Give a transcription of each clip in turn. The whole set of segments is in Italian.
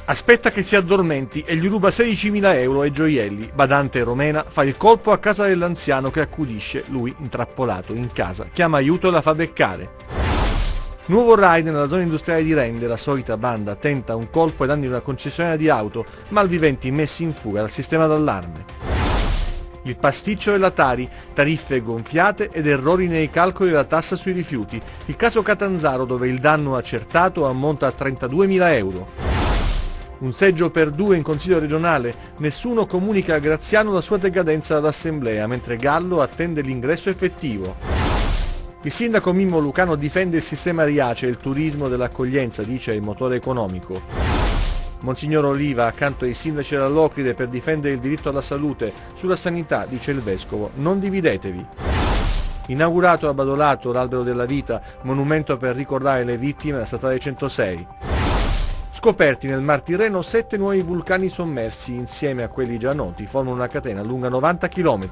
Aspetta che si addormenti e gli ruba 16.000 euro e gioielli. Badante romena fa il colpo a casa dell'anziano che accudisce, lui intrappolato in casa. Chiama aiuto e la fa beccare. Nuovo raid nella zona industriale di Rende, la solita banda tenta un colpo ai danni di una concessionaria di auto, malviventi messi in fuga dal sistema d'allarme. Il pasticcio della Tari, tariffe gonfiate ed errori nei calcoli della tassa sui rifiuti. Il caso Catanzaro, dove il danno accertato ammonta a 32.000 euro. Un seggio per 2 in Consiglio regionale, nessuno comunica a Graziano la sua decadenza dall'Assemblea, mentre Gallo attende l'ingresso effettivo. Il sindaco Mimmo Lucano difende il sistema Riace e il turismo dell'accoglienza, dice il motore economico. Monsignor Oliva accanto ai sindaci dell'Ocride per difendere il diritto alla salute, sulla sanità, dice il vescovo, non dividetevi. Inaugurato a Badolato l'Albero della Vita, monumento per ricordare le vittime della statale 106. Scoperti nel Mar Tirreno 7 nuovi vulcani sommersi, insieme a quelli già noti, formano una catena lunga 90 km.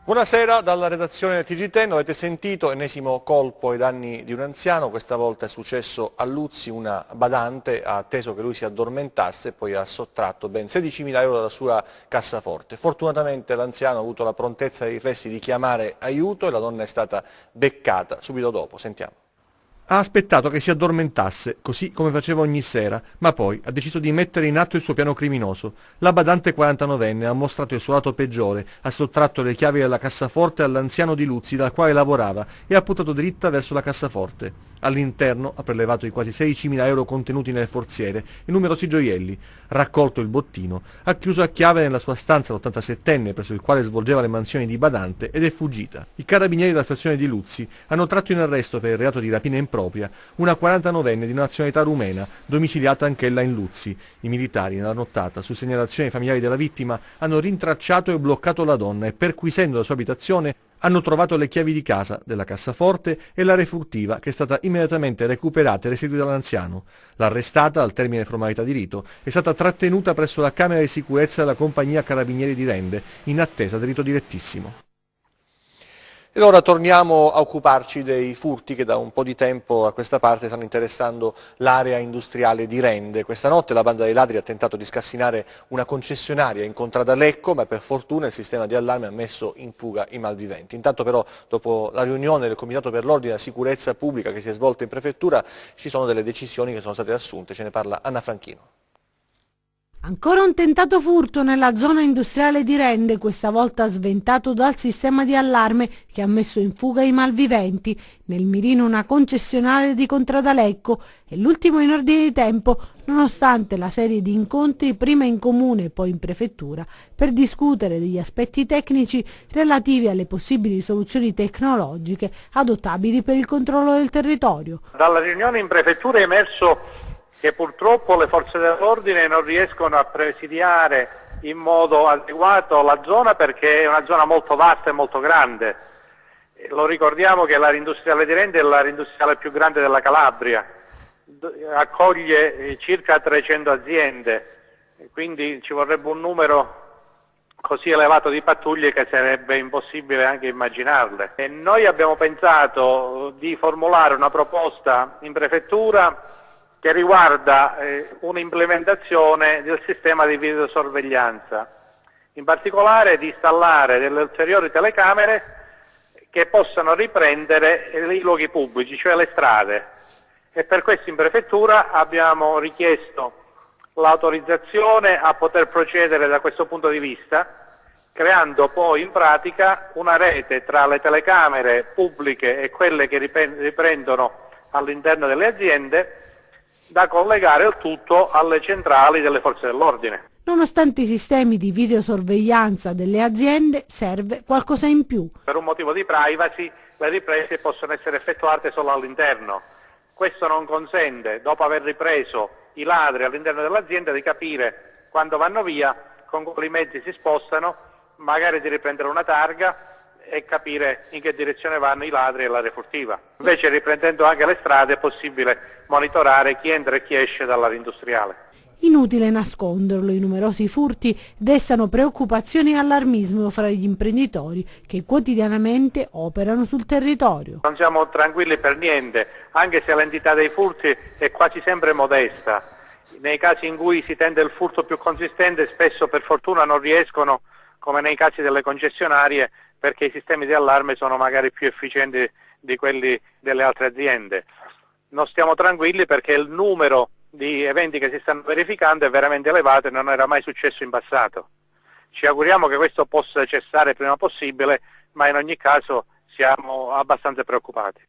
Buonasera dalla redazione del TG10, avete sentito ennesimo colpo ai danni di un anziano, questa volta è successo a Luzzi, una badante ha atteso che lui si addormentasse e poi ha sottratto ben 16.000 euro dalla sua cassaforte. Fortunatamente l'anziano ha avuto la prontezza e i riflessi di chiamare aiuto e la donna è stata beccata subito dopo, sentiamo. Ha aspettato che si addormentasse, così come faceva ogni sera, ma poi ha deciso di mettere in atto il suo piano criminoso. La badante 49enne ha mostrato il suo lato peggiore, ha sottratto le chiavi della cassaforte all'anziano di Luzzi dal quale lavorava e ha puntato dritta verso la cassaforte. All'interno ha prelevato i quasi 16.000 euro contenuti nel forziere e numerosi gioielli. Raccolto il bottino, ha chiuso a chiave nella sua stanza l'87enne presso il quale svolgeva le mansioni di badante ed è fuggita. I carabinieri della stazione di Luzzi hanno tratto in arresto per il reato di rapina impropria una 49enne di nazionalità rumena, domiciliata anch'ella in Luzzi. I militari nella nottata, su segnalazione ai familiari della vittima, hanno rintracciato e bloccato la donna e perquisendo la sua abitazione hanno trovato le chiavi di casa, della cassaforte e la refurtiva che è stata immediatamente recuperata e restituita all'anziano. L'arrestata, al termine delle formalità di rito, è stata trattenuta presso la Camera di Sicurezza della Compagnia Carabinieri di Rende, in attesa del rito direttissimo. E ora torniamo a occuparci dei furti che da un po' di tempo a questa parte stanno interessando l'area industriale di Rende. Questa notte la banda dei ladri ha tentato di scassinare una concessionaria in contrada Lecco, ma per fortuna il sistema di allarme ha messo in fuga i malviventi. Intanto però, dopo la riunione del Comitato per l'Ordine e la Sicurezza Pubblica che si è svolta in prefettura, ci sono delle decisioni che sono state assunte. Ce ne parla Anna Franchino. Ancora un tentato furto nella zona industriale di Rende, questa volta sventato dal sistema di allarme che ha messo in fuga i malviventi. Nel mirino una concessionaria di Contradalecco e l'ultimo in ordine di tempo, nonostante la serie di incontri prima in comune e poi in prefettura per discutere degli aspetti tecnici relativi alle possibili soluzioni tecnologiche adottabili per il controllo del territorio. Dalla riunione in prefettura è emerso che purtroppo le forze dell'ordine non riescono a presidiare in modo adeguato la zona perché è una zona molto vasta e molto grande. Lo ricordiamo che l'area industriale di Rende è l'area industriale più grande della Calabria, accoglie circa 300 aziende, quindi ci vorrebbe un numero così elevato di pattuglie che sarebbe impossibile anche immaginarle. E noi abbiamo pensato di formulare una proposta in prefettura che riguarda un'implementazione del sistema di videosorveglianza, in particolare di installare delle ulteriori telecamere che possano riprendere i luoghi pubblici, cioè le strade. E per questo in prefettura abbiamo richiesto l'autorizzazione a poter procedere da questo punto di vista, creando poi in pratica una rete tra le telecamere pubbliche e quelle che riprendono all'interno delle aziende, da collegare il tutto alle centrali delle forze dell'ordine. Nonostante i sistemi di videosorveglianza delle aziende, serve qualcosa in più. Per un motivo di privacy le riprese possono essere effettuate solo all'interno. Questo non consente, dopo aver ripreso i ladri all'interno dell'azienda, di capire quando vanno via, con quali mezzi si spostano, magari di riprendere una targa e capire in che direzione vanno i ladri e la refurtiva. Invece, riprendendo anche le strade, è possibile monitorare chi entra e chi esce dall'area industriale. Inutile nasconderlo, i numerosi furti destano preoccupazioni e allarmismo fra gli imprenditori che quotidianamente operano sul territorio. Non siamo tranquilli per niente, anche se l'entità dei furti è quasi sempre modesta. Nei casi in cui si tende il furto più consistente spesso per fortuna non riescono, come nei casi delle concessionarie, perché i sistemi di allarme sono magari più efficienti di quelli delle altre aziende. Non stiamo tranquilli perché il numero di eventi che si stanno verificando è veramente elevato e non era mai successo in passato. Ci auguriamo che questo possa cessare il prima possibile, ma in ogni caso siamo abbastanza preoccupati.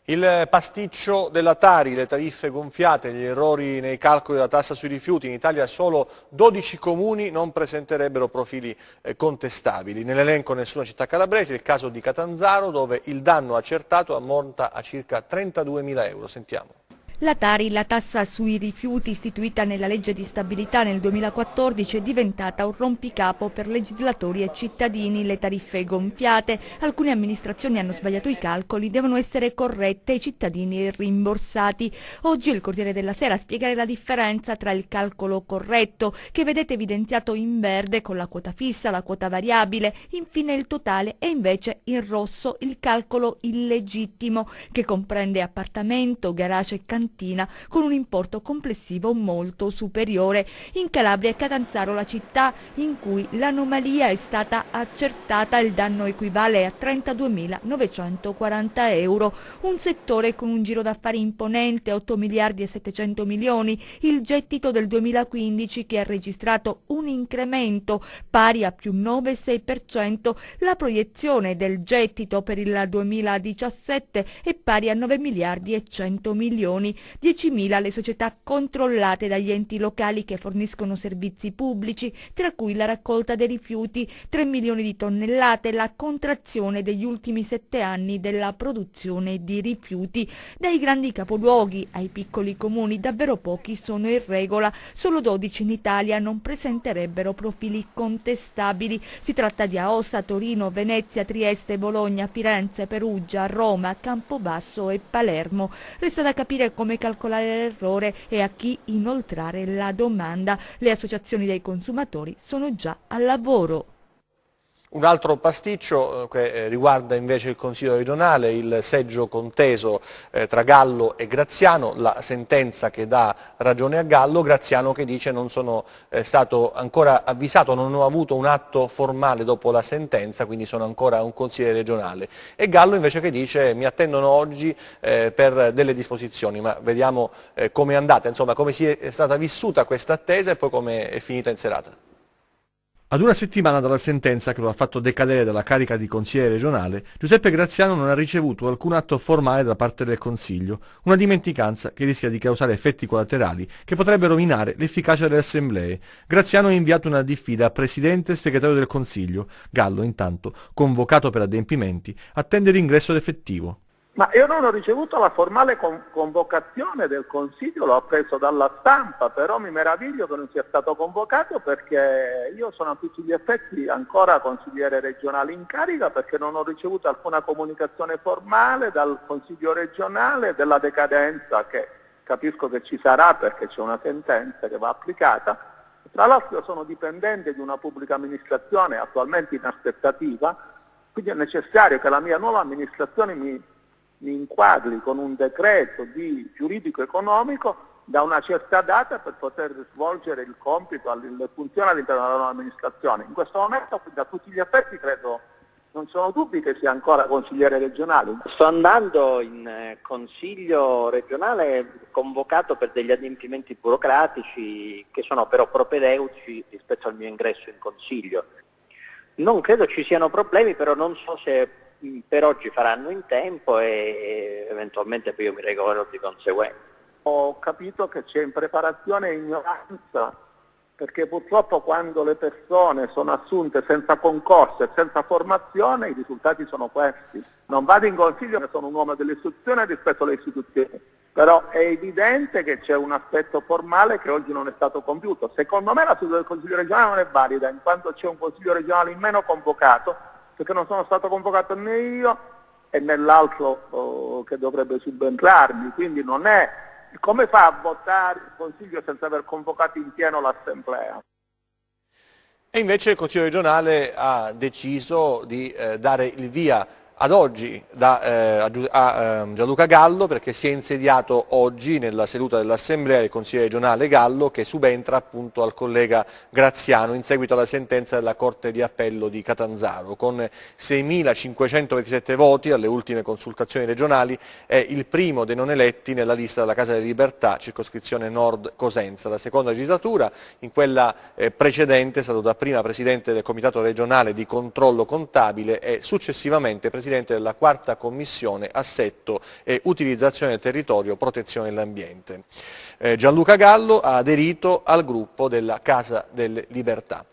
Il pasticcio della Tari, le tariffe gonfiate, gli errori nei calcoli della tassa sui rifiuti. In Italia solo 12 comuni non presenterebbero profili contestabili. Nell'elenco nessuna città calabrese, il caso di Catanzaro dove il danno accertato ammonta a circa 32.000 euro. Sentiamo. La Tari, la tassa sui rifiuti istituita nella legge di stabilità nel 2014, è diventata un rompicapo per legislatori e cittadini. Le tariffe gonfiate, alcune amministrazioni hanno sbagliato i calcoli, devono essere corrette e i cittadini rimborsati. Oggi il Corriere della Sera a spiegare la differenza tra il calcolo corretto, che vedete evidenziato in verde con la quota fissa, la quota variabile, infine il totale, e invece in rosso il calcolo illegittimo, che comprende appartamento, garage e cantina, con un importo complessivo molto superiore. In Calabria è Catanzaro la città in cui l'anomalia è stata accertata, il danno equivale a 32.940 euro, un settore con un giro d'affari imponente, 8 miliardi e 700 milioni, il gettito del 2015 che ha registrato un incremento pari a più 9,6%, la proiezione del gettito per il 2017 è pari a 9 miliardi e 100 milioni. 10.000 le società controllate dagli enti locali che forniscono servizi pubblici, tra cui la raccolta dei rifiuti, 3 milioni di tonnellate, la contrazione degli ultimi 7 anni della produzione di rifiuti. Dai grandi capoluoghi ai piccoli comuni davvero pochi sono in regola, solo 12 in Italia non presenterebbero profili contestabili. Si tratta di Aosta, Torino, Venezia, Trieste, Bologna, Firenze, Perugia, Roma, Campobasso e Palermo. Resta da capire come calcolare l'errore e a chi inoltrare la domanda. Le associazioni dei consumatori sono già al lavoro. Un altro pasticcio che riguarda invece il Consiglio regionale, il seggio conteso tra Gallo e Graziano, la sentenza che dà ragione a Gallo, Graziano che dice non sono stato ancora avvisato, non ho avuto un atto formale dopo la sentenza, quindi sono ancora un consigliere regionale. E Gallo invece che dice mi attendono oggi per delle disposizioni, ma vediamo come è andata, insomma come è stata vissuta questa attesa e poi come è finita in serata. Ad una settimana dalla sentenza che lo ha fatto decadere dalla carica di consigliere regionale, Giuseppe Graziano non ha ricevuto alcun atto formale da parte del Consiglio, una dimenticanza che rischia di causare effetti collaterali che potrebbero minare l'efficacia delle assemblee. Graziano ha inviato una diffida a Presidente e Segretario del Consiglio. Gallo, intanto, convocato per adempimenti, attende l'ingresso effettivo. Ma io non ho ricevuto la formale convocazione del Consiglio, l'ho appreso dalla stampa, però mi meraviglio che non sia stato convocato perché io sono a tutti gli effetti ancora consigliere regionale in carica perché non ho ricevuto alcuna comunicazione formale dal Consiglio regionale della decadenza che capisco che ci sarà perché c'è una sentenza che va applicata. Tra l'altro io sono dipendente di una pubblica amministrazione attualmente in aspettativa, quindi è necessario che la mia nuova amministrazione mi inquadri con un decreto di giuridico-economico da una certa data per poter svolgere il compito, le funzioni all'interno della nuova amministrazione. In questo momento, da tutti gli effetti, credo non sono dubbi che sia ancora consigliere regionale. Sto andando in consiglio regionale convocato per degli adempimenti burocratici che sono però propedeutici rispetto al mio ingresso in consiglio. Non credo ci siano problemi, però non so se per oggi faranno in tempo e eventualmente poi io mi regolerò di conseguenza. Ho capito che c'è in preparazione ignoranza, perché purtroppo quando le persone sono assunte senza concorso e senza formazione i risultati sono questi. Non vado in consiglio, ne sono un uomo delle istituzioni rispetto alle istituzioni, però è evidente che c'è un aspetto formale che oggi non è stato compiuto. Secondo me la seduta del Consiglio regionale non è valida, in quanto c'è un Consiglio regionale in meno convocato, perché non sono stato convocato né io e né l'altro che dovrebbe subentrarmi, quindi non è come fa a votare il Consiglio senza aver convocato in pieno l'Assemblea. E invece il Consiglio regionale ha deciso di dare il via ad oggi a Gianluca Gallo, perché si è insediato oggi nella seduta dell'Assemblea del Consiglio regionale Gallo, che subentra appunto al collega Graziano in seguito alla sentenza della Corte di Appello di Catanzaro. Con 6.527 voti alle ultime consultazioni regionali è il primo dei non eletti nella lista della Casa delle Libertà, circoscrizione Nord Cosenza. La seconda legislatura, in quella precedente è stato dapprima Presidente del Comitato regionale di controllo contabile e successivamente Presidente della quarta commissione assetto e utilizzazione del territorio, protezione dell'ambiente. Gianluca Gallo ha aderito al gruppo della Casa delle Libertà.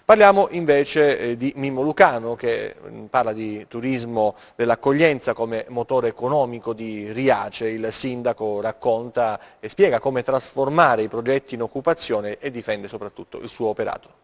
Parliamo invece di Mimmo Lucano, che parla di turismo dell'accoglienza come motore economico di Riace. Il sindaco racconta e spiega come trasformare i progetti in occupazione e difende soprattutto il suo operato.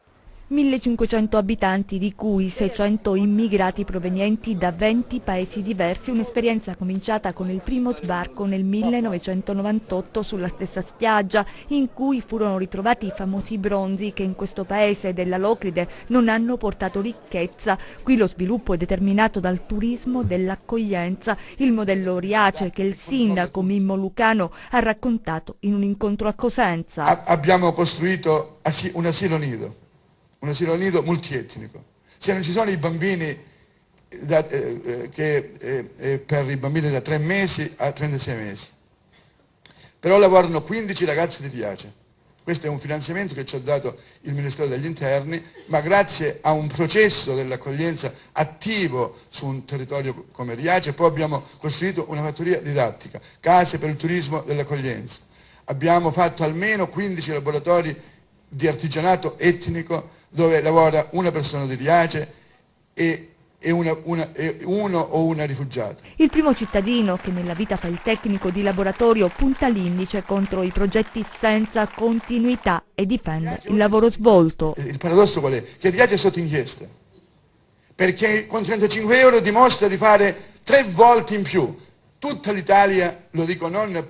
1.500 abitanti, di cui 600 immigrati provenienti da 20 paesi diversi, un'esperienza cominciata con il primo sbarco nel 1998 sulla stessa spiaggia, in cui furono ritrovati i famosi bronzi che in questo paese della Locride non hanno portato ricchezza. Qui lo sviluppo è determinato dal turismo dell'accoglienza, il modello Riace che il sindaco Mimmo Lucano ha raccontato in un incontro a Cosenza. Abbiamo costruito un asilo nido multietnico. Se non ci sono i bambini per i bambini da 3 mesi a 36 mesi, però lavorano 15 ragazzi di Riace. Questo è un finanziamento che ci ha dato il Ministero degli Interni, ma grazie a un processo dell'accoglienza attivo su un territorio come Riace. Poi abbiamo costruito una fattoria didattica, case per il turismo dell'accoglienza. Abbiamo fatto almeno 15 laboratori di artigianato etnico dove lavora una persona di Riace e uno o una rifugiata. Il primo cittadino che nella vita fa il tecnico di laboratorio punta l'indice contro i progetti senza continuità e difende il lavoro svolto. Il paradosso qual è? Che Riace è sotto inchiesta, perché con 35 euro dimostra di fare 3 volte in più. Tutta l'Italia, lo dico non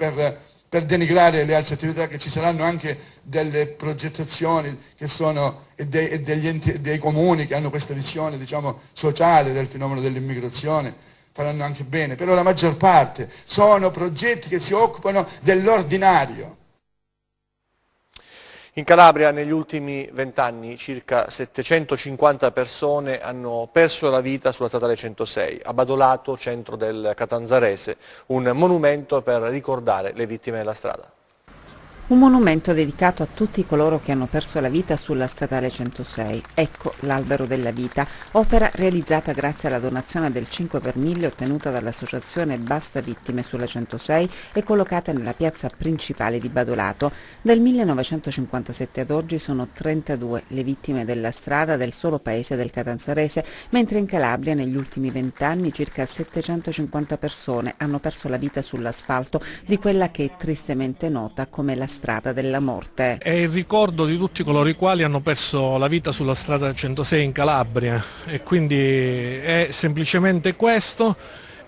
per denigrare le altre attività, che ci saranno anche delle progettazioni che sono dei comuni che hanno questa visione, diciamo, sociale del fenomeno dell'immigrazione, faranno anche bene, però la maggior parte sono progetti che si occupano dell'ordinario. In Calabria negli ultimi 20 anni circa 750 persone hanno perso la vita sulla statale 106, a Badolato, centro del Catanzarese, un monumento per ricordare le vittime della strada. Un monumento dedicato a tutti coloro che hanno perso la vita sulla statale 106. Ecco l'Albero della Vita, opera realizzata grazie alla donazione del 5 per 1000 ottenuta dall'associazione Basta Vittime sulla 106 e collocata nella piazza principale di Badolato. Dal 1957 ad oggi sono 32 le vittime della strada del solo paese del Catanzarese, mentre in Calabria negli ultimi 20 anni circa 750 persone hanno perso la vita sull'asfalto di quella che è tristemente nota come la strada della morte. È il ricordo di tutti coloro i quali hanno perso la vita sulla strada 106 in Calabria, e quindi è semplicemente questo,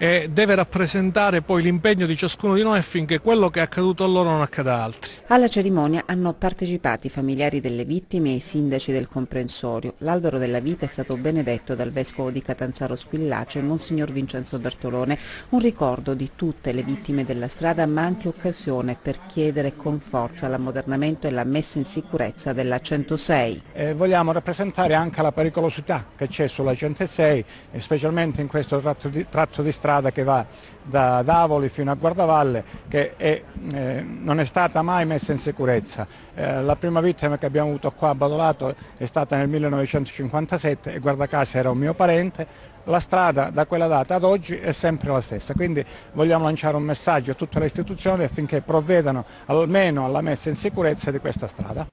e deve rappresentare poi l'impegno di ciascuno di noi affinché quello che è accaduto a loro non accada a altri. Alla cerimonia hanno partecipato i familiari delle vittime e i sindaci del comprensorio. L'Albero della Vita è stato benedetto dal vescovo di Catanzaro Squillace, Monsignor Vincenzo Bertolone, un ricordo di tutte le vittime della strada, ma anche occasione per chiedere con forza l'ammodernamento e la messa in sicurezza della 106. Vogliamo rappresentare anche la pericolosità che c'è sulla 106, specialmente in questo tratto di strada che va da Davoli fino a Guardavalle, che non è stata mai messa in sicurezza. La prima vittima che abbiamo avuto qua a Badolato è stata nel 1957 e guarda caso era un mio parente. La strada da quella data ad oggi è sempre la stessa, quindi vogliamo lanciare un messaggio a tutte le istituzioni affinché provvedano almeno alla messa in sicurezza di questa strada.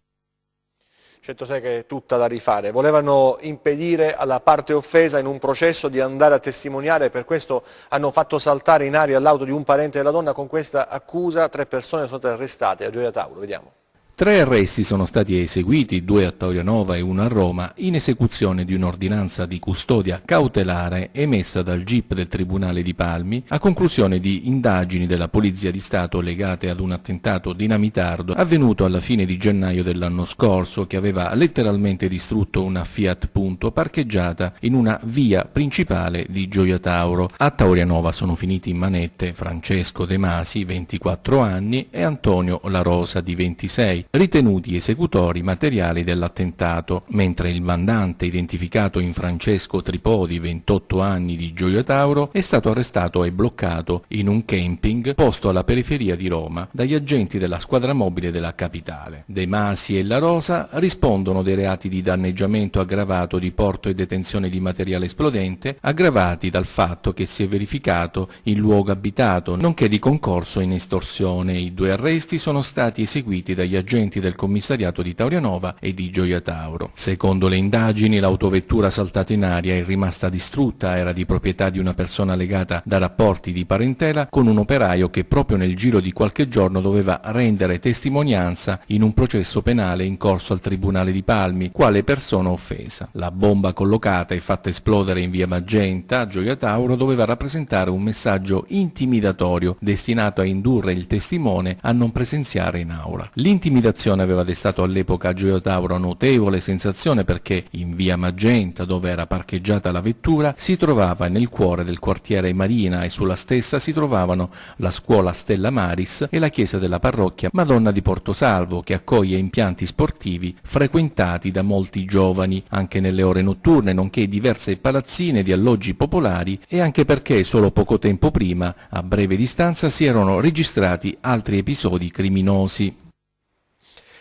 106 che è tutta da rifare. Volevano impedire alla parte offesa in un processo di andare a testimoniare, per questo hanno fatto saltare in aria l'auto di un parente della donna. Con questa accusa 3 persone sono state arrestate a Gioia Tauro. Vediamo. 3 arresti sono stati eseguiti, 2 a Torianova e 1 a Roma, in esecuzione di un'ordinanza di custodia cautelare emessa dal GIP del Tribunale di Palmi a conclusione di indagini della Polizia di Stato legate ad un attentato dinamitardo avvenuto alla fine di gennaio dell'anno scorso, che aveva letteralmente distrutto una Fiat Punto parcheggiata in una via principale di Gioia Tauro. A Torianova sono finiti in manette Francesco De Masi, 24 anni, e Antonio La Rosa, di 26, ritenuti esecutori materiali dell'attentato, mentre il mandante, identificato in Francesco Tripodi, 28 anni, di Gioia Tauro, è stato arrestato e bloccato in un camping posto alla periferia di Roma dagli agenti della squadra mobile della capitale. De Masi e La Rosa rispondono dei reati di danneggiamento aggravato, di porto e detenzione di materiale esplodente, aggravati dal fatto che si è verificato in luogo abitato, nonché di concorso in estorsione. I 2 arresti sono stati eseguiti dagli agenti del commissariato di Torianova e di Gioia Tauro. Secondo le indagini, l'autovettura saltata in aria e rimasta distrutta era di proprietà di una persona legata da rapporti di parentela con un operaio che proprio nel giro di qualche giorno doveva rendere testimonianza in un processo penale in corso al Tribunale di Palmi, quale persona offesa. La bomba collocata e fatta esplodere in via Magenta, a Gioia Tauro, doveva rappresentare un messaggio intimidatorio destinato a indurre il testimone a non presenziare in aula. L'intimidazione aveva destato all'epoca a Gioia Tauro notevole sensazione perché in via Magenta, dove era parcheggiata la vettura, si trovava nel cuore del quartiere Marina e sulla stessa si trovavano la scuola Stella Maris e la chiesa della parrocchia Madonna di Portosalvo, che accoglie impianti sportivi frequentati da molti giovani anche nelle ore notturne, nonché diverse palazzine di alloggi popolari, e anche perché solo poco tempo prima, a breve distanza, si erano registrati altri episodi criminosi.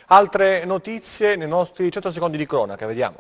Altre notizie nei nostri 100 secondi di cronaca, vediamo.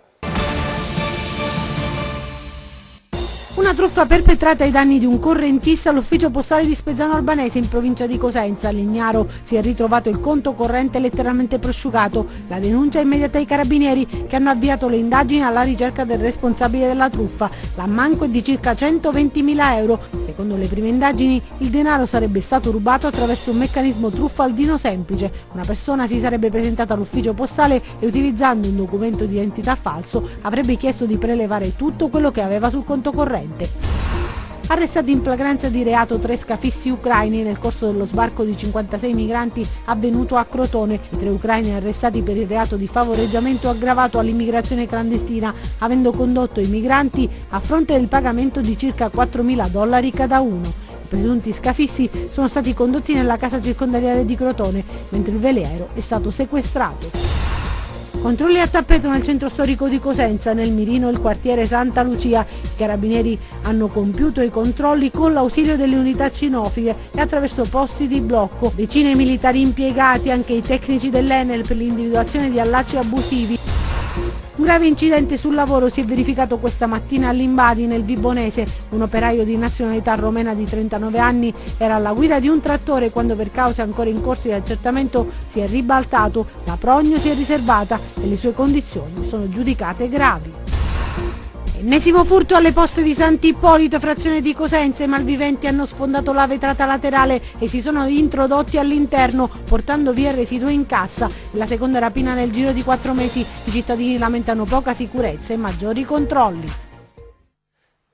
Una truffa perpetrata ai danni di un correntista all'ufficio postale di Spezzano Albanese in provincia di Cosenza. All'Ignaro si è ritrovato il conto corrente letteralmente prosciugato. La denuncia è immediata ai carabinieri, che hanno avviato le indagini alla ricerca del responsabile della truffa. L'ammanco è di circa 120.000 euro. Secondo le prime indagini il denaro sarebbe stato rubato attraverso un meccanismo truffaldino semplice. Una persona si sarebbe presentata all'ufficio postale e, utilizzando un documento di identità falso, avrebbe chiesto di prelevare tutto quello che aveva sul conto corrente. Arrestati in flagranza di reato 3 scafisti ucraini nel corso dello sbarco di 56 migranti avvenuto a Crotone. I 3 ucraini arrestati per il reato di favoreggiamento aggravato all'immigrazione clandestina, avendo condotto i migranti a fronte del pagamento di circa $4.000 cada uno. I presunti scafisti sono stati condotti nella casa circondariale di Crotone, mentre il veliero è stato sequestrato. Controlli a tappeto nel centro storico di Cosenza, nel mirino il quartiere Santa Lucia. I carabinieri hanno compiuto i controlli con l'ausilio delle unità cinofile e attraverso posti di blocco. Decine di militari impiegati, anche i tecnici dell'Enel, per l'individuazione di allacci abusivi. Un grave incidente sul lavoro si è verificato questa mattina all'Imbadi, nel Vibonese. Un operaio di nazionalità romena di 39 anni era alla guida di un trattore quando, per cause ancora in corso di accertamento, si è ribaltato. La prognosi è riservata e le sue condizioni sono giudicate gravi. Ennesimo furto alle poste di Sant'Ippolito, frazione di Cosenza. I malviventi hanno sfondato la vetrata laterale e si sono introdotti all'interno, portando via il residuo in cassa. La seconda rapina nel giro di 4 mesi. I cittadini lamentano poca sicurezza e maggiori controlli.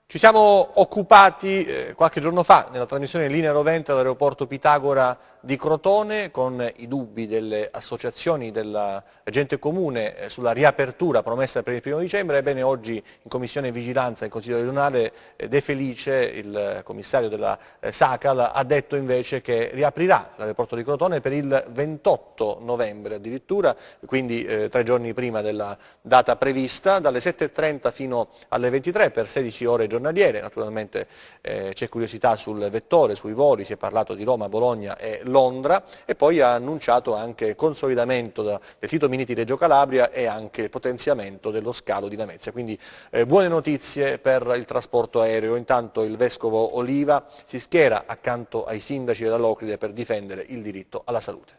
Ci siamo occupati qualche giorno fa nella trasmissione Linea Rovente all'aeroporto Pitagora di Crotone con i dubbi delle associazioni della gente comune sulla riapertura promessa per il 1° dicembre. Ebbene, oggi in Commissione Vigilanza in Consiglio regionale De Felice, il commissario della SACAL, ha detto invece che riaprirà l'aeroporto di Crotone per il 28 novembre addirittura, quindi 3 giorni prima della data prevista, dalle 7:30 fino alle 23 per 16 ore giornaliere. Naturalmente c'è curiosità sul vettore, sui voli, si è parlato di Roma, Bologna e Londra, e poi ha annunciato anche consolidamento del Tito Minniti Reggio Calabria e anche potenziamento dello scalo di Lamezia. Quindi buone notizie per il trasporto aereo. Intanto il Vescovo Oliva si schiera accanto ai sindaci della Locride per difendere il diritto alla salute.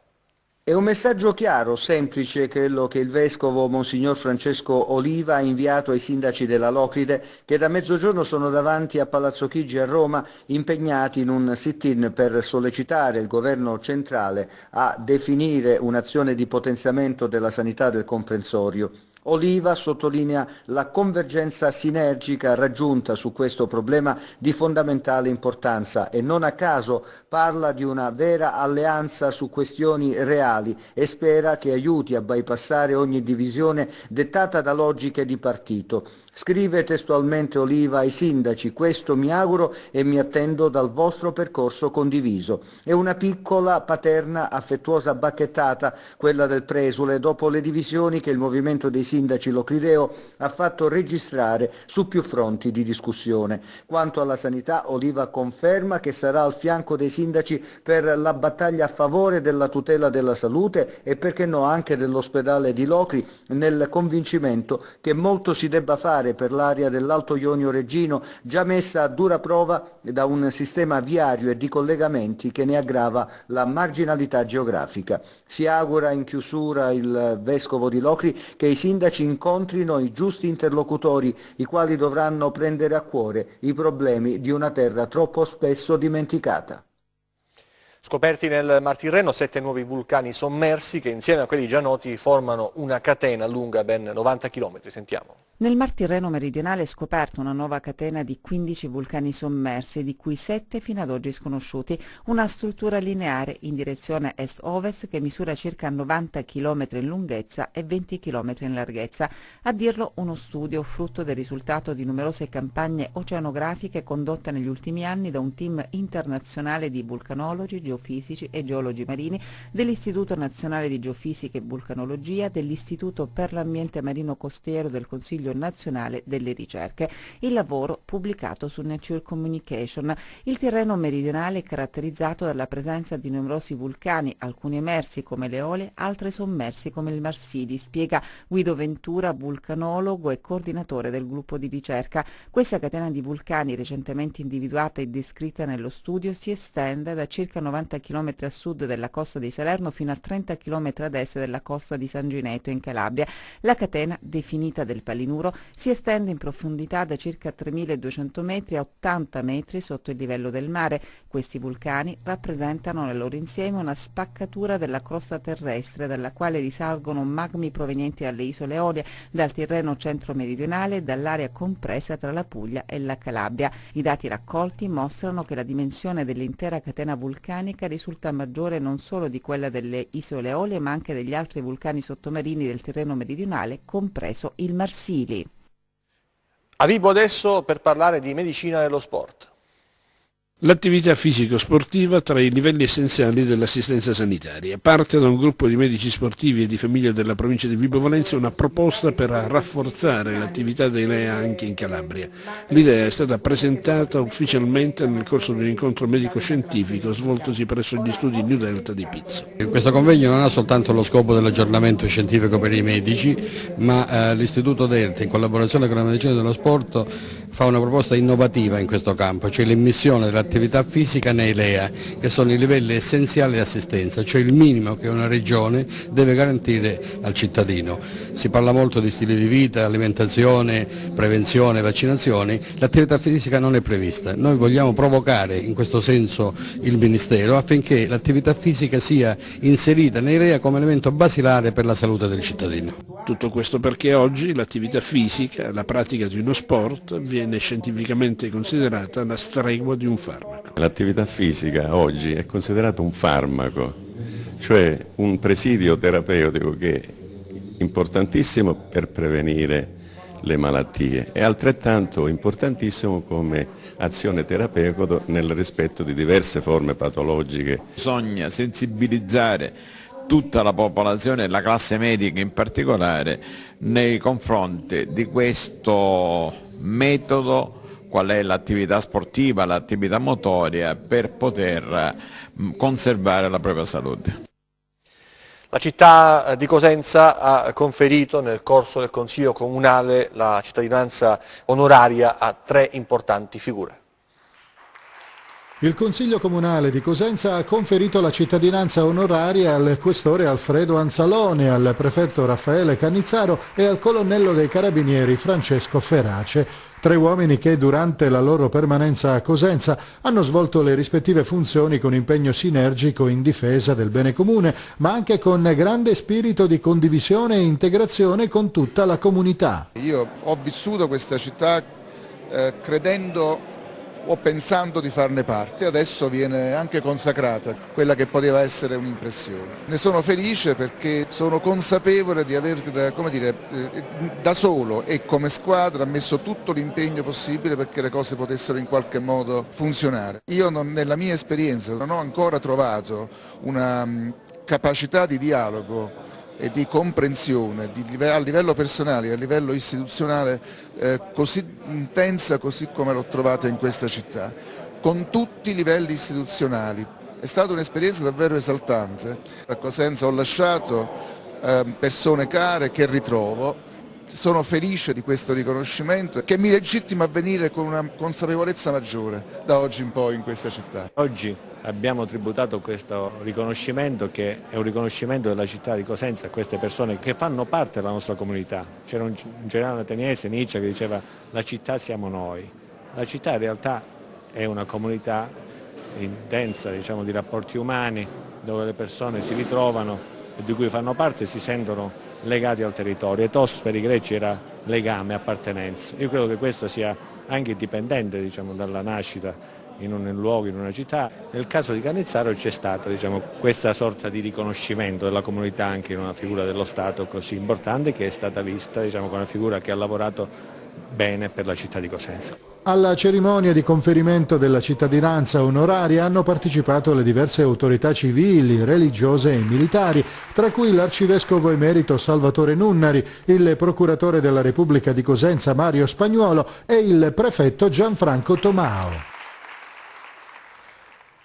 È un messaggio chiaro, semplice, quello che il vescovo Monsignor Francesco Oliva ha inviato ai sindaci della Locride, che da mezzogiorno sono davanti a Palazzo Chigi a Roma, impegnati in un sit-in per sollecitare il governo centrale a definire un'azione di potenziamento della sanità del comprensorio. Oliva sottolinea la convergenza sinergica raggiunta su questo problema di fondamentale importanza e non a caso parla di una vera alleanza su questioni reali e spera che aiuti a bypassare ogni divisione dettata da logiche di partito. Scrive testualmente Oliva ai sindaci: questo mi auguro e mi attendo dal vostro percorso condiviso. È una piccola, paterna, affettuosa bacchettata, quella del presule, dopo le divisioni che il movimento dei sindaci locrideo ha fatto registrare su più fronti di discussione. Quanto alla sanità, Oliva conferma che sarà al fianco dei sindaci per la battaglia a favore della tutela della salute e, perché no, anche dell'ospedale di Locri, nel convincimento che molto si debba fare per l'area dell'Alto Ionio Reggino, già messa a dura prova da un sistema viario e di collegamenti che ne aggrava la marginalità geografica. Si augura in chiusura il vescovo di Locri che i sindaci incontrino i giusti interlocutori, i quali dovranno prendere a cuore i problemi di una terra troppo spesso dimenticata. Scoperti nel Mar Tirreno 7 nuovi vulcani sommersi che insieme a quelli già noti formano una catena lunga ben 90 km. Sentiamo. Nel Mar Tirreno meridionale è scoperta una nuova catena di 15 vulcani sommersi, di cui 7 fino ad oggi sconosciuti, una struttura lineare in direzione est-ovest che misura circa 90 km in lunghezza e 20 km in larghezza. A dirlo uno studio frutto del risultato di numerose campagne oceanografiche condotte negli ultimi anni da un team internazionale di vulcanologi, geofisici e geologi marini dell'Istituto Nazionale di Geofisica e Vulcanologia, dell'Istituto per l'Ambiente Marino Costiero del Consiglio Nazionale delle Ricerche. Il lavoro pubblicato su Nature Communication. Il Tirreno meridionale è caratterizzato dalla presenza di numerosi vulcani, alcuni emersi come l'Eole, altri sommersi come il Marsili, spiega Guido Ventura, vulcanologo e coordinatore del gruppo di ricerca. Questa catena di vulcani, recentemente individuata e descritta nello studio, si estende da circa 90 km a sud della costa di Salerno fino a 30 km ad est della costa di San Gineto in Calabria. La catena, definita del Palinuro, si estende in profondità da circa 3.200 metri a 80 metri sotto il livello del mare. Questi vulcani rappresentano nel loro insieme una spaccatura della crosta terrestre dalla quale risalgono magmi provenienti dalle isole Eolie, dal Tirreno centro-meridionale e dall'area compresa tra la Puglia e la Calabria. I dati raccolti mostrano che la dimensione dell'intera catena vulcanica risulta maggiore non solo di quella delle isole Eolie ma anche degli altri vulcani sottomarini del Tirreno meridionale, compreso il Marsili. A Vibo adesso per parlare di medicina dello sport. L'attività fisico-sportiva tra i livelli essenziali dell'assistenza sanitaria. Parte da un gruppo di medici sportivi e di famiglie della provincia di Vibo Valentia una proposta per rafforzare l'attività dei LEA anche in Calabria. L'idea è stata presentata ufficialmente nel corso di un incontro medico-scientifico svoltosi presso gli studi New Delta di Pizzo. Questo convegno non ha soltanto lo scopo dell'aggiornamento scientifico per i medici, ma l'Istituto Delta, in collaborazione con la medicina dello sport, fa una proposta innovativa in questo campo, cioè l'immissione dell'attività fisica nei LEA, che sono i livelli essenziali di assistenza, cioè il minimo che una regione deve garantire al cittadino. Si parla molto di stile di vita, alimentazione, prevenzione, vaccinazioni, l'attività fisica non è prevista. Noi vogliamo provocare in questo senso il Ministero affinché l'attività fisica sia inserita nei LEA come elemento basilare per la salute del cittadino. Tutto questo perché oggi l'attività fisica, la pratica di uno sport, viene scientificamente considerata la stregua di un farmaco. L'attività fisica oggi è considerata un farmaco, cioè un presidio terapeutico che è importantissimo per prevenire le malattie e altrettanto importantissimo come azione terapeutica nel rispetto di diverse forme patologiche. Bisogna sensibilizzare tutta la popolazione e la classe medica in particolare nei confronti di questo metodo, qual è l'attività sportiva, l'attività motoria, per poter conservare la propria salute. La città di Cosenza ha conferito nel corso del Consiglio Comunale la cittadinanza onoraria a 3 importanti figure. Il Consiglio Comunale di Cosenza ha conferito la cittadinanza onoraria al questore Alfredo Anzalone, al prefetto Raffaele Cannizzaro e al colonnello dei Carabinieri Francesco Ferace. 3 uomini che durante la loro permanenza a Cosenza hanno svolto le rispettive funzioni con impegno sinergico in difesa del bene comune, ma anche con grande spirito di condivisione e integrazione con tutta la comunità. Io ho vissuto questa città credendo o pensando di farne parte, adesso viene anche consacrata quella che poteva essere un'impressione. Ne sono felice perché sono consapevole di aver, come dire, da solo e come squadra messo tutto l'impegno possibile perché le cose potessero in qualche modo funzionare. Io nella mia esperienza non ho ancora trovato una capacità di dialogo e di comprensione a livello personale e a livello istituzionale così intensa, così come l'ho trovata in questa città, con tutti i livelli istituzionali. È stata un'esperienza davvero esaltante. A Cosenza ho lasciato persone care che ritrovo. Sono felice di questo riconoscimento che mi legittima a venire con una consapevolezza maggiore da oggi in poi in questa città. Oggi abbiamo tributato questo riconoscimento che è un riconoscimento della città di Cosenza a queste persone che fanno parte della nostra comunità. C'era un generale ateniese, Nietzsche, che diceva la città siamo noi. La città in realtà è una comunità intensa, diciamo, di rapporti umani dove le persone si ritrovano e di cui fanno parte e si sentono legati al territorio. Ethos per i greci era legame, appartenenza. Io credo che questo sia anche dipendente, diciamo, dalla nascita in un luogo, in una città. Nel caso di Cannizzaro c'è stata, diciamo, questa sorta di riconoscimento della comunità anche in una figura dello Stato così importante che è stata vista, diciamo, come una figura che ha lavorato bene per la città di Cosenza. Alla cerimonia di conferimento della cittadinanza onoraria hanno partecipato le diverse autorità civili, religiose e militari, tra cui l'arcivescovo emerito Salvatore Nunnari, il procuratore della Repubblica di Cosenza Mario Spagnuolo e il prefetto Gianfranco Tomao.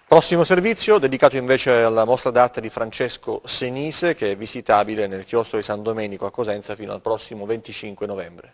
Prossimo servizio dedicato invece alla mostra d'arte di Francesco Senise, che è visitabile nel chiostro di San Domenico a Cosenza fino al prossimo 25 novembre.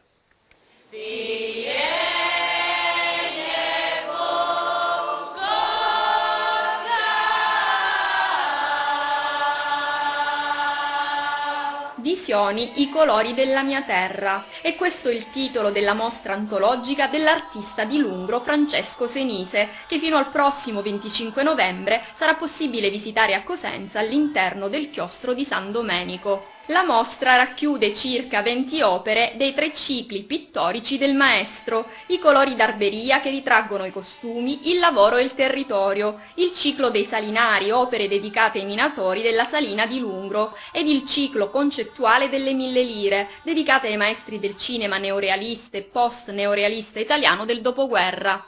Visioni, i colori della mia terra. E questo è il titolo della mostra antologica dell'artista di Lungro Francesco Senise, che fino al prossimo 25 novembre sarà possibile visitare a Cosenza all'interno del chiostro di San Domenico. La mostra racchiude circa 20 opere dei 3 cicli pittorici del maestro, i colori d'arberia che ritraggono i costumi, il lavoro e il territorio, il ciclo dei salinari, opere dedicate ai minatori della salina di Lungro, ed il ciclo concettuale delle 1000 lire, dedicate ai maestri del cinema neorealista e post-neorealista italiano del dopoguerra.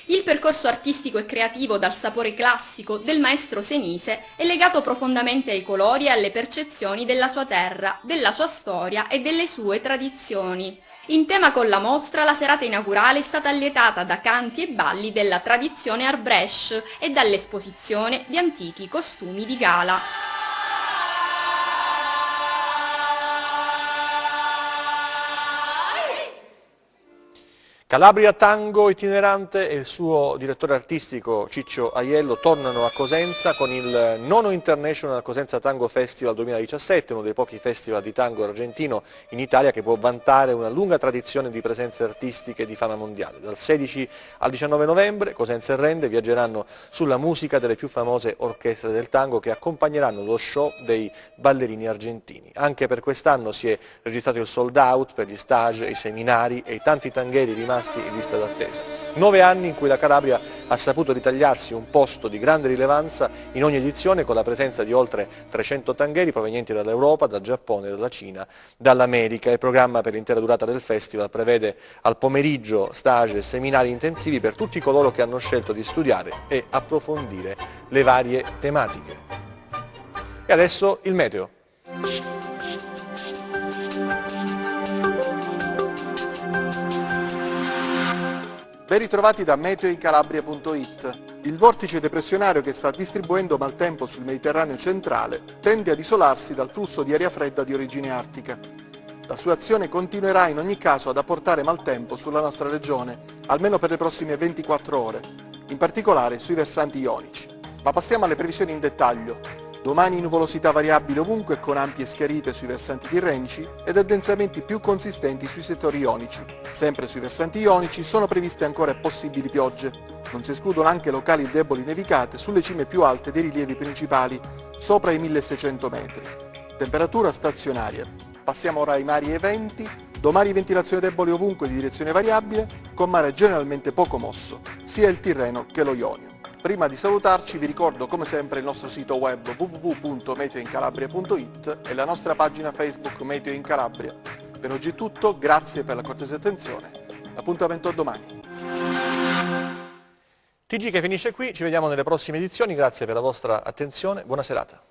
Il percorso artistico e creativo dal sapore classico del maestro Senise è legato profondamente ai colori e alle percezioni della sua terra, della sua storia e delle sue tradizioni. In tema con la mostra, la serata inaugurale è stata allietata da canti e balli della tradizione Arbresh e dall'esposizione di antichi costumi di gala. Calabria Tango Itinerante e il suo direttore artistico Ciccio Aiello tornano a Cosenza con il nono International Cosenza Tango Festival 2017, uno dei pochi festival di tango argentino in Italia che può vantare una lunga tradizione di presenze artistiche di fama mondiale. Dal 16 al 19 novembre Cosenza e Rende viaggeranno sulla musica delle più famose orchestre del tango che accompagneranno lo show dei ballerini argentini. Anche per quest'anno si è registrato il sold out per gli stage, i seminari e i tanti tangheri rimasti in lista d'attesa. 9 anni in cui la Calabria ha saputo ritagliarsi un posto di grande rilevanza in ogni edizione con la presenza di oltre 300 tangheri provenienti dall'Europa, dal Giappone, dalla Cina, dall'America. Il programma per l'intera durata del festival prevede al pomeriggio stage e seminari intensivi per tutti coloro che hanno scelto di studiare e approfondire le varie tematiche. E adesso il meteo. Ben ritrovati da meteoincalabria.it. Il vortice depressionario che sta distribuendo maltempo sul Mediterraneo centrale tende ad isolarsi dal flusso di aria fredda di origine artica. La sua azione continuerà in ogni caso ad apportare maltempo sulla nostra regione, almeno per le prossime 24 ore. in particolare sui versanti ionici. Ma passiamo alle previsioni in dettaglio. Domani nuvolosità variabile ovunque con ampie schiarite sui versanti tirrenici ed addensamenti più consistenti sui settori ionici. Sempre sui versanti ionici sono previste ancora possibili piogge. Non si escludono anche locali e deboli nevicate sulle cime più alte dei rilievi principali, sopra i 1600 metri. Temperatura stazionaria. Passiamo ora ai mari e venti. Domani ventilazione debole ovunque di direzione variabile, con mare generalmente poco mosso, sia il Tirreno che lo Ionio. Prima di salutarci vi ricordo come sempre il nostro sito web www.meteoincalabria.it e la nostra pagina Facebook Meteo in Calabria. Per oggi è tutto, grazie per la cortese attenzione, appuntamento a domani. TG che finisce qui, ci vediamo nelle prossime edizioni, grazie per la vostra attenzione, buona serata.